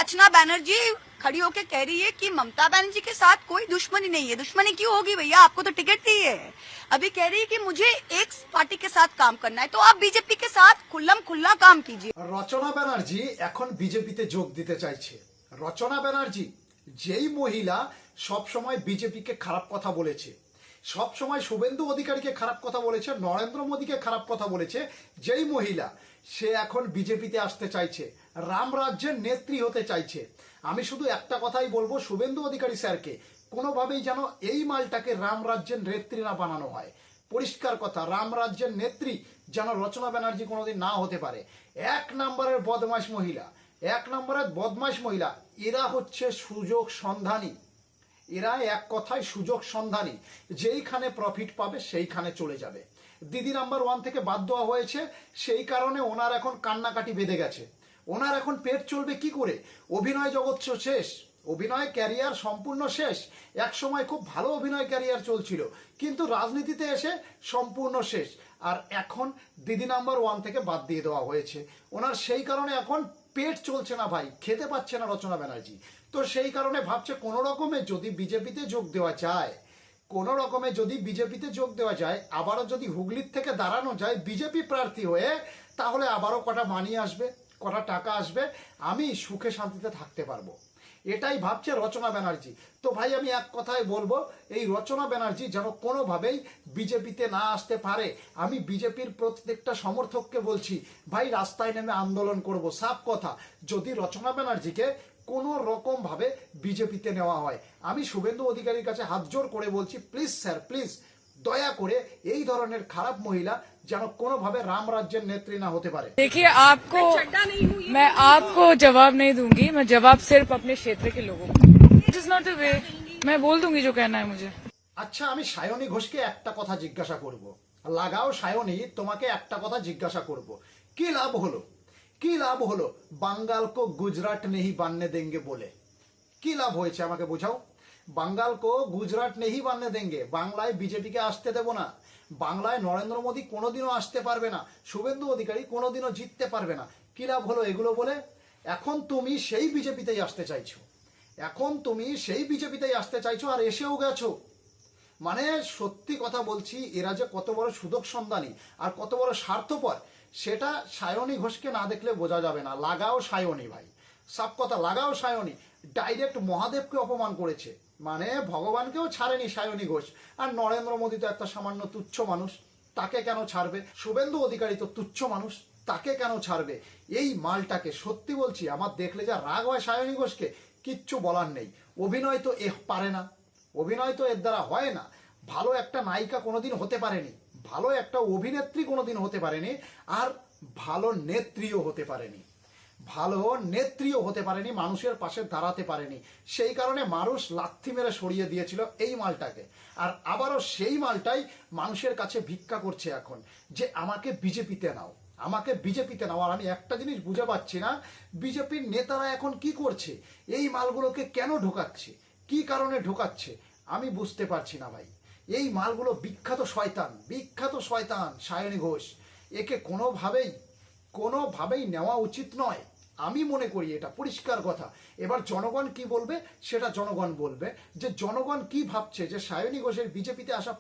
रचना बनर्जी खड़ी होकर कह रही है कि ममता बनर्जी के साथ कोई दुश्मनी नहीं है। दुश्मनी क्यों होगी भैया, आपको तो टिकट दी है। अभी कह रही है कि मुझे एक पार्टी के साथ काम करना है, तो आप बीजेपी के साथ खुल्लम खुल्ला काम कीजिए। রচনা ব্যানার্জি এখন বিজেপিতে যোগ দিতে চাইছে। রচনা ব্যানার্জি যেই মহিলা সব সময় বিজেপিকে খারাপ কথা বলেছে, সব সময় শুভেন্দু অধিকারীকে খারাপ কথা বলেছে, নরেন্দ্র মোদীকে খারাপ কথা বলেছে, যেই মহিলা সে এখন বিজেপিতে আসতে চাইছে, রাম রাজ্যের নেত্রী হতে চাইছে। আমি শুধু একটা কথাই বলবো শুভেন্দু অধিকারী স্যারকে, কোনোভাবেই যেন এই মালটাকে রাম রাজ্যের নেত্রী না বানানো হয়। পরিষ্কার কথা, রাম রাজ্যের নেত্রী যেন রচনা ব্যানার্জি কোনোদিন না হতে পারে। এক নম্বরের বদমাশ মহিলা, এক নম্বরের বদমাশ মহিলা, এরা হচ্ছে সুযোগ সন্ধানী। এরা এক কথায় সুযোগ সন্ধানী, যেইখানে প্রফিট পাবে সেইখানে চলে যাবে। দিদি নাম্বার 1 থেকে বাদ দেওয়া হয়েছে, সেই কারণে ওনার এখন কান্নাকাটি বেঁধে গেছে। ওনার এখন পেট চলবে কি করে? অভিনয় জগৎ শেষ, অভিনয় ক্যারিয়ার সম্পূর্ণ শেষ। এক সময় খুব ভালো অভিনয় ক্যারিয়ার চলছিল, কিন্তু রাজনীতিতে এসে সম্পূর্ণ শেষ। আর এখন দিদি নাম্বার 1 থেকে বাদ দিয়ে দেওয়া হয়েছে ওনার, সেই কারণে এখন পেট চলছে না ভাই, খেতে পাচ্ছে না রচনা ব্যানার্জি। তো সেই কারণে ভাবছে কোনো রকমে যদি বিজেপিতে যোগ দেওয়া যায়, কোনো রকমে যদি বিজেপিতে যোগ দেওয়া যায়, আবারও যদি হুগলির থেকে দাঁড়ানো যায় বিজেপি প্রার্থী হয়ে, তাহলে আবারও কটা মানি আসবে, কটা টাকা আসবে, আমি সুখে শান্তিতে থাকতে পারবো। এটাই ভাবছে রচনা ব্যানার্জি। তো ভাই আমি এক কথাই বলবো, এই রচনা ব্যানার্জি যেন কোনোভাবেই বিজেপিতে না আসতে পারে। আমি বিজেপির প্রত্যেকটা সমর্থককে বলছি, ভাই রাস্তায় নেমে আন্দোলন করব। সাফ কথা, যদি রচনা ব্যানার্জিকে কোনো রকম ভাবে বিজেপিতে নেওয়া হয়, আমি শুভেন্দু অধিকারীর কাছে হাত জোর করে বলছি, প্লিজ স্যার প্লিজ, দয়া করে এই ধরনের খারাপ মহিলা যেন কোনোভাবে রাম রাজ্যের নেত্রী না হতে পারে। देखिए आपको मैं आपको जवाब नहीं दूंगी, मैं जवाब सिर्फ अपने क्षेत्र के लोगों को। It is not the way, मैं बोल दूंगी जो कहना है मुझे। আচ্ছা, আমি সায়নী ঘোষকে একটা কথা জিজ্ঞাসা করব। লাগাও সায়নী, তোমাকে একটা কথা জিজ্ঞাসা করব, কি লাভ হলো, কি লাভ হলো বাঙ্গাল কো গুজরাট নেহি বাননে দেঙ্গে বলে? কি লাভ হয়েছে আমাকে বোঝাও। বাঙ্গাল কো গুজরাট নেহি বাননে দেঙ্গে, বাংলায় বিজেপিকে আসতে দেব না, বাংলায় নরেন্দ্র মোদী কোনোদিনও আসতে পারবে না, শুভেন্দু অধিকারী কোনোদিনও জিততে পারবে না। কি লাভ হলো এগুলো বলে? এখন তুমি সেই বিজেপিতেই আসতে চাইছো, এখন তুমি সেই বিজেপিতেই আসতে চাইছো, আর এসেও গেছো। মানে সত্যি কথা বলছি, এরা যে কত বড় সুযোগ সন্ধানী আর কত বড় স্বার্থপর, সেটা সায়নী ঘোষকে না দেখলে বোঝা যাবে না। লাগাও সায়নী ভাই, সব কথা লাগাও সায়নী। ডাইরেক্ট মহাদেবকে অপমান করেছে, মানে ভগবানকেও ছাড়েনি সায়নী ঘোষ। আর নরেন্দ্র মোদী তো একটা সামান্য তুচ্ছ মানুষ, তাকে কেন ছাড়বে? শুভেন্দু অধিকারী তো তুচ্ছ মানুষ, তাকে কেন ছাড়বে? এই মালটাকে সত্যি বলছি, আমার দেখলে যা রাগ হয় সায়নী ঘোষকে, কিচ্ছু বলার নেই। অভিনয় তো পারে না, অভিনয় তো এর দ্বারা হয় না। ভালো একটা নায়িকা কোনোদিন হতে পারেনি, ভালো একটা অভিনেত্রী কোনোদিন হতে পারেনি, আর ভালো নেত্রীও হতে পারেনি, ভালো নেত্রীও হতে পারেনি, মানুষের পাশে দাঁড়াতে পারেনি। সেই কারণে মানুষ লাথি মেরে সরিয়ে দিয়েছিল এই মালটাকে। আর আবারও সেই মালটাই মানুষের কাছে ভিক্ষা করছে এখন, যে আমাকে বিজেপিতে নাও, আমাকে বিজেপিতে নাও। আর আমি একটা জিনিস বুঝে পাচ্ছি না, বিজেপির নেতারা এখন কি করছে, এই মালগুলোকে কেন ঢোকাচ্ছে, কি কারণে ঢোকাচ্ছে আমি বুঝতে পারছি না ভাই। এই মালগুলো বিখ্যাত শয়তান, বিখ্যাত শয়তান সায়নী ঘোষ। একে কোনোভাবেই নেওয়া উচিত নয়, আমি মনে করি, এটা পরিষ্কার কথা। এবার জনগণ কি বলবে সেটা জনগণ বলবে, যে জনগণ কি ভাবছে, যে সায়নী ঘোষের বিজেপিতে আসা